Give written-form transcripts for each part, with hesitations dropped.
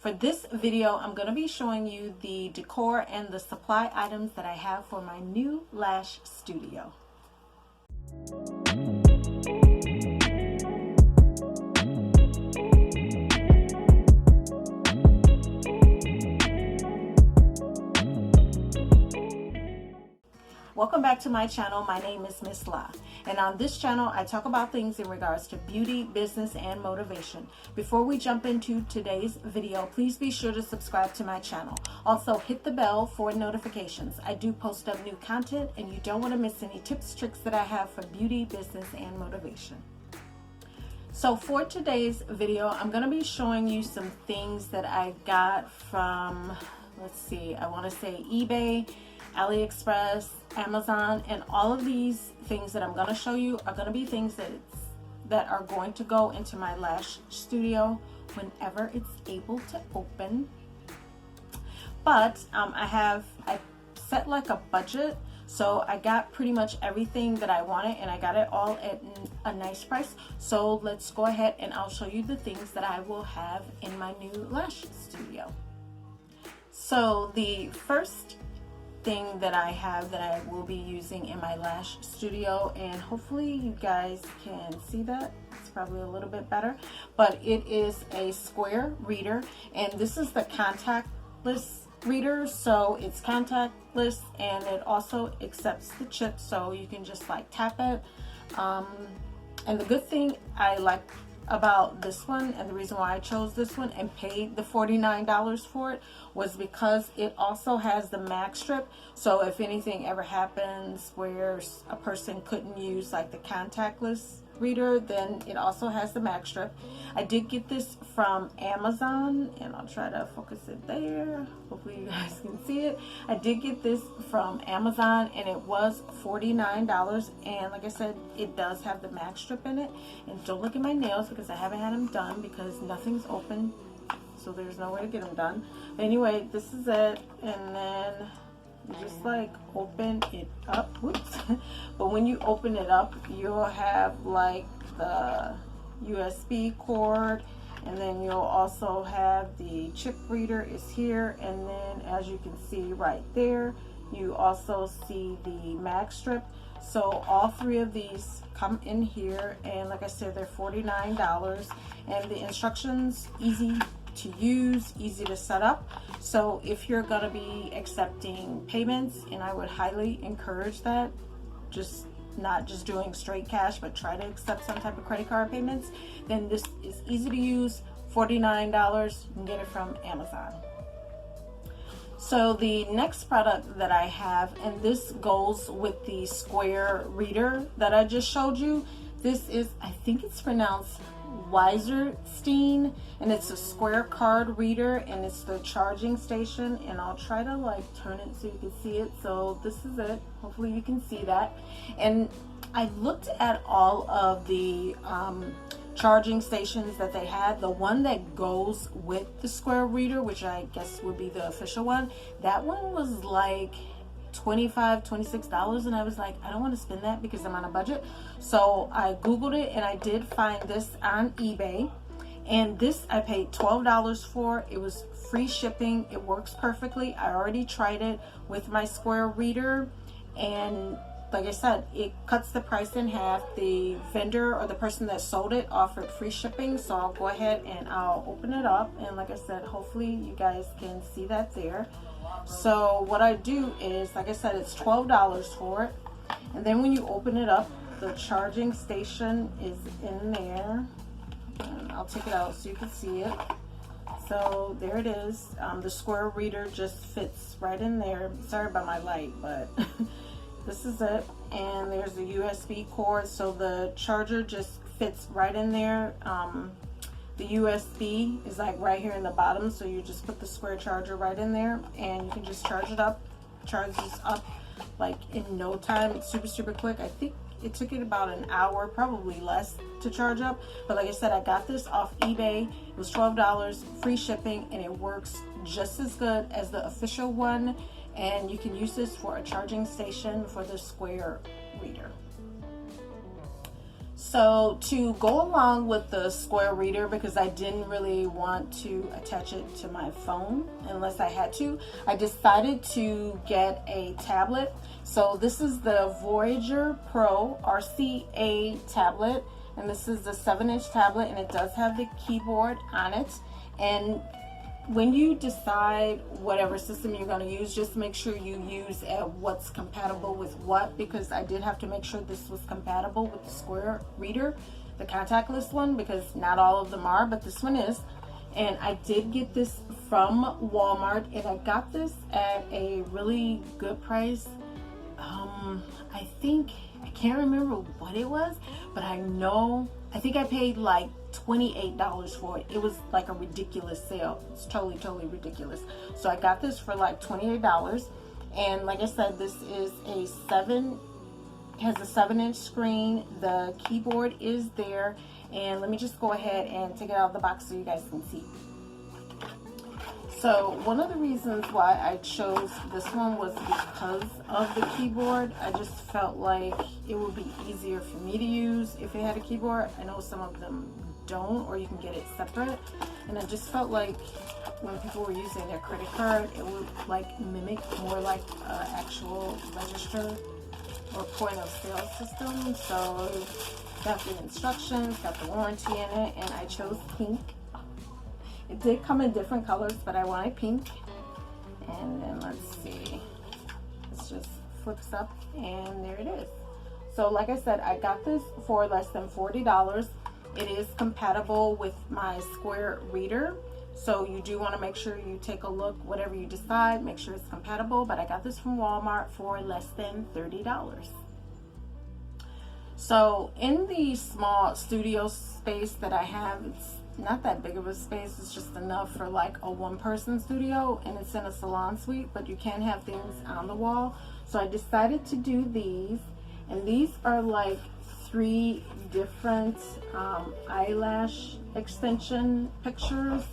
For this video, I'm going to be showing you the decor and the supply items that I have for my new lash studio. Welcome back to my channel. My name is Miss La, and on this channel I talk about things in regards to beauty, business, and motivation. Before we jump into today's video, please be sure to subscribe to my channel. Also hit the bell for notifications. I do post up new content and you don't want to miss any tips, tricks that I have for beauty, business, and motivation. So for today's video, I'm going to be showing you some things that I got from, let's see, I want to say eBay, AliExpress, Amazon, and all of these things that I'm going to show you are going to be things that are going to go into my lash studio whenever it's able to open. But I set like a budget, so I got pretty much everything that I wanted, and I got it all at a nice price. So let's go ahead and I'll show you the things that I will have in my new lash studio. So the first thing that I have that I will be using in my lash studio, and hopefully you guys can see that, it's probably a little bit better, but it is a square reader, and this is the contactless reader. So it's contactless and it also accepts the chip, so you can just like tap it. And the good thing I like about this one, and the reason why I chose this one and paid the $49 for it, was because it also has the mag strip. So if anything ever happens where a person couldn't use like the contactless reader, then it also has the mag strip. I did get this from Amazon, and I'll try to focus it there. Hopefully you guys can see it. I did get this from Amazon and it was $49, and like I said, it does have the mag strip in it. And don't look at my nails because I haven't had them done because nothing's open, so there's no way to get them done. But anyway, this is it, and then you just like open it up. Whoops. But when you open it up, you'll have like the USB cord, and then you'll also have the chip reader is here, and then as you can see right there, you also see the mag strip. So all three of these come in here, and like I said, they're $49, and the instructions easy to use, easy to set up. So if you're gonna be accepting payments, and I would highly encourage that, just not just doing straight cash, but try to accept some type of credit card payments, then this is easy to use. $49, you can get it from Amazon. So the next product that I have, and this goes with the square reader that I just showed you, this is, I think it's pronounced Weiserstein, and it's a square card reader, and it's the charging station, and I'll try to like turn it so you can see it. So this is it. Hopefully you can see that. And I looked at all of the charging stations that they had. The one that goes with the square reader, which I guess would be the official one, that one was like $26, and I was like, I don't want to spend that because I'm on a budget. So I googled it, and I did find this on eBay, and this I paid $12 for. It was free shipping. It works perfectly. I already tried it with my square reader, and like I said, it cuts the price in half. The vendor or the person that sold it offered free shipping, so I'll go ahead and I'll open it up, and like I said, hopefully you guys can see that there. So what I do is, like I said, it's $12 for it, and then when you open it up, the charging station is in there, and I'll take it out so you can see it. So there it is. The square reader just fits right in there. Sorry about my light, but this is it. And there's the USB cord, so the charger just fits right in there. The USB is like right here in the bottom, so you just put the square charger right in there, and you can just charge it up. Charges up like in no time. It's super quick. I think it took it about an hour, probably less, to charge up. But like I said, I got this off eBay. It was $12, free shipping, and it works just as good as the official one. And you can use this for a charging station for the square reader. So to go along with the square reader, because I didn't really want to attach it to my phone unless I had to, I decided to get a tablet. So this is the Voyager Pro RCA tablet, and this is the 7-inch tablet, and it does have the keyboard on it. And when you decide whatever system you're going to use, just make sure you use what's compatible with what, because I did have to make sure this was compatible with the square reader, the contactless one, because not all of them are, but this one is. And I did get this from Walmart, and I got this at a really good price. I can't remember what it was, but I think I paid like $28 for it. It was like a ridiculous sale. It's totally ridiculous. So I got this for like $28, and like I said, this is has a 7-inch screen. The keyboard is there, and let me just go ahead and take it out of the box so you guys can see. So one of the reasons why I chose this one was because of the keyboard. I just felt like it would be easier for me to use if it had a keyboard. I know some of them don't, or you can get it separate, and I just felt like when people were using their credit card, it would like mimic more like an actual register or point of sale system. So got the instructions, got the warranty in it, and I chose pink. It did come in different colors, but I wanted pink. And then let's see, this just flips up, and there it is. So like I said, I got this for less than $40. It is compatible with my square reader, so you do want to make sure you take a look. Whatever you decide, make sure it's compatible. But I got this from Walmart for less than $30. So in the small studio space that I have, it's not that big of a space. It's just enough for like a one-person studio, and it's in a salon suite, but you can have things on the wall. So I decided to do these, and these are like 3 different eyelash extension pictures,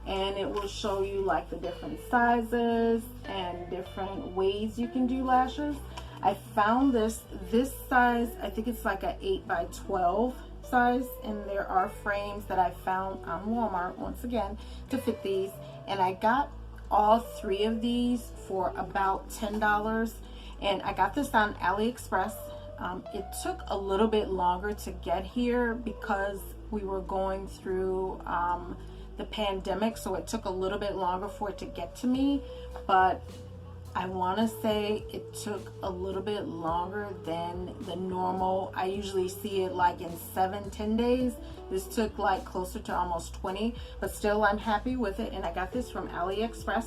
and it will show you like the different sizes and different ways you can do lashes. I found this size, I think it's like a 8x12 size, and there are frames that I found on Walmart once again to fit these, and I got all 3 of these for about $10, and I got this on AliExpress. It took a little bit longer to get here because we were going through the pandemic, so it took a little bit longer for it to get to me, but I want to say it took a little bit longer than the normal. I usually see it like in 7-10 days. This took like closer to almost 20, but still I'm happy with it. And I got this from AliExpress,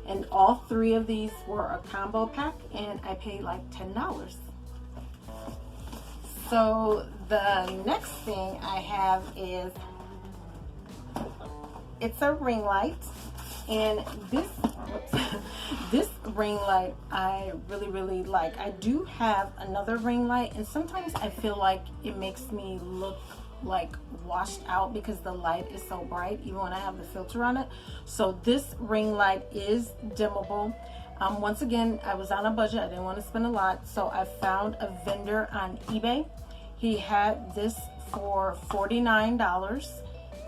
and all 3 of these were a combo pack, and I paid like $10. So the next thing I have is, it's a ring light. And this ring light I really like. I do have another ring light, and sometimes I feel like it makes me look like washed out because the light is so bright even when I have the filter on it. So this ring light is dimmable. Once again, I was on a budget. I didn't want to spend a lot, so I found a vendor on eBay. He had this for $49,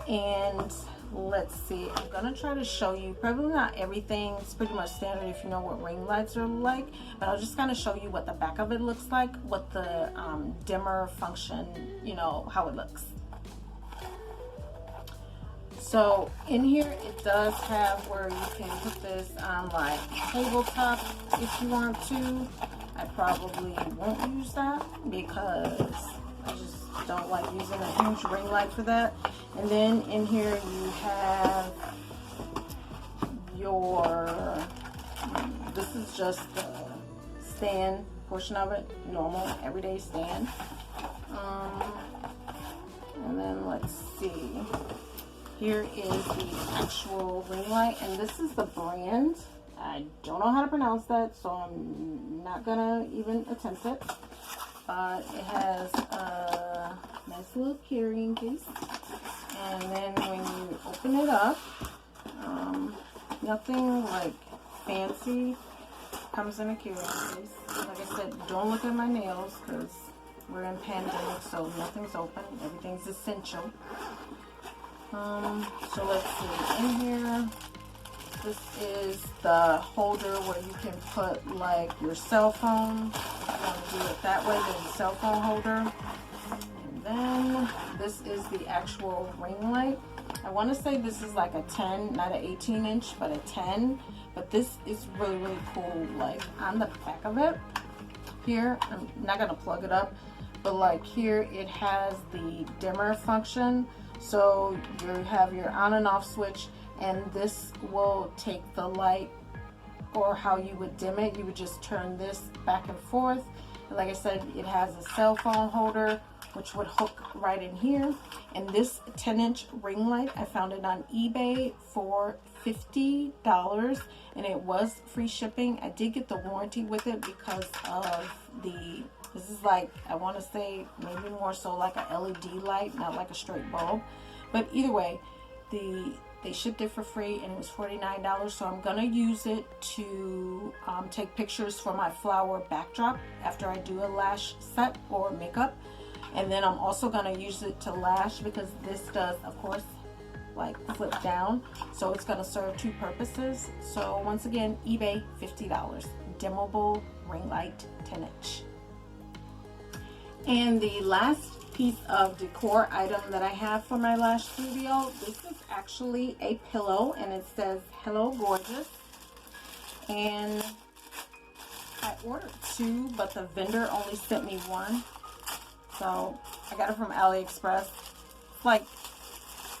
and let's see, I'm gonna try to show you, probably not everything, it's pretty much standard if you know what ring lights are like, but I'll just kind of show you what the back of it looks like, what the dimmer function, you know, how it looks. So in here it does have where you can put this on like tabletop if you want to. I probably won't use that because I just don't like using a huge ring light for that. And then in here you have your, this is just the stand portion of it, normal everyday stand. And then let's see, here is the actual ring light, and this is the brand. I don't know how to pronounce that, so I'm not gonna even attempt it. It has a nice little carrying case, and then when you open it up, nothing like fancy, comes in a carrying case. Like I said, don't look at my nails because we're in pandemic, so nothing's open. Everything's essential. So let's see, in here, this is the holder where you can put like your cell phone. If you want to do it that way, there's a cell phone holder. And then this is the actual ring light. I want to say this is like a 10, not an 18-inch, but a 10. But this is really, really cool. Like on the back of it, here, I'm not going to plug it up, but like here it has the dimmer function. So you have your on and off switch, and this will take the light, or how you would dim it, you would just turn this back and forth. And like I said, it has a cell phone holder, which would hook right in here. And this 10-inch ring light, I found it on eBay for $50, and it was free shipping. I did get the warranty with it because of this is like, I want to say maybe more so like a LED light, not like a straight bulb. But either way, they shipped it for free, and it was $49. So I'm gonna use it to take pictures for my flower backdrop after I do a lash set or makeup. And then I'm also gonna use it to lash, because this does, of course, like flip down. So it's gonna serve two purposes. So once again, eBay, $50. Dimmable ring light, 10-inch. And the last piece of decor item that I have for my lash studio, this is actually a pillow, and it says "Hello Gorgeous." And I ordered two, but the vendor only sent me one. So I got it from AliExpress. It's like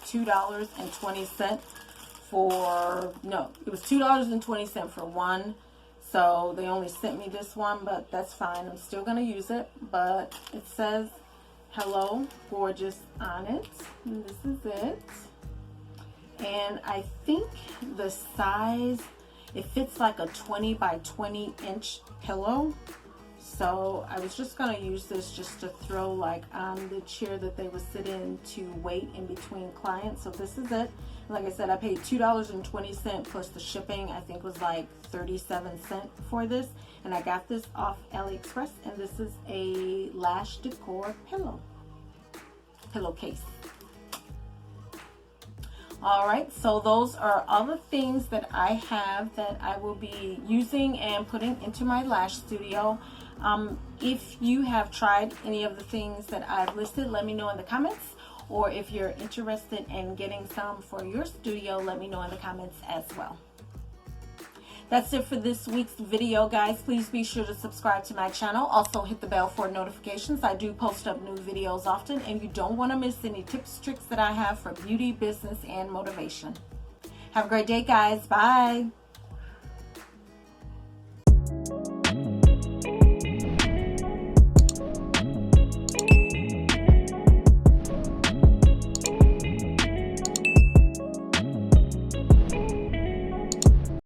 $2.20 for, no, it was $2.20 for one. So they only sent me this one, but that's fine. I'm still going to use it. But it says "Hello Gorgeous" on it. And this is it. And I think the size, it fits like a 20 by 20 inch pillow. So I was just going to use this just to throw like on the chair that they would sit in to wait in between clients. So this is it. Like I said, I paid $2.20 plus the shipping. I think was like 37 cents for this. And I got this off AliExpress. And this is a Lash Decor pillowcase. All right, so those are all the things that I have that I will be using and putting into my lash studio. If you have tried any of the things that I've listed, let me know in the comments. Or if you're interested in getting some for your studio, let me know in the comments as well. That's it for this week's video, guys. Please be sure to subscribe to my channel. Also hit the bell for notifications. I do post up new videos often, and you don't want to miss any tips, tricks that I have for beauty, business, and motivation. Have a great day, guys. Bye.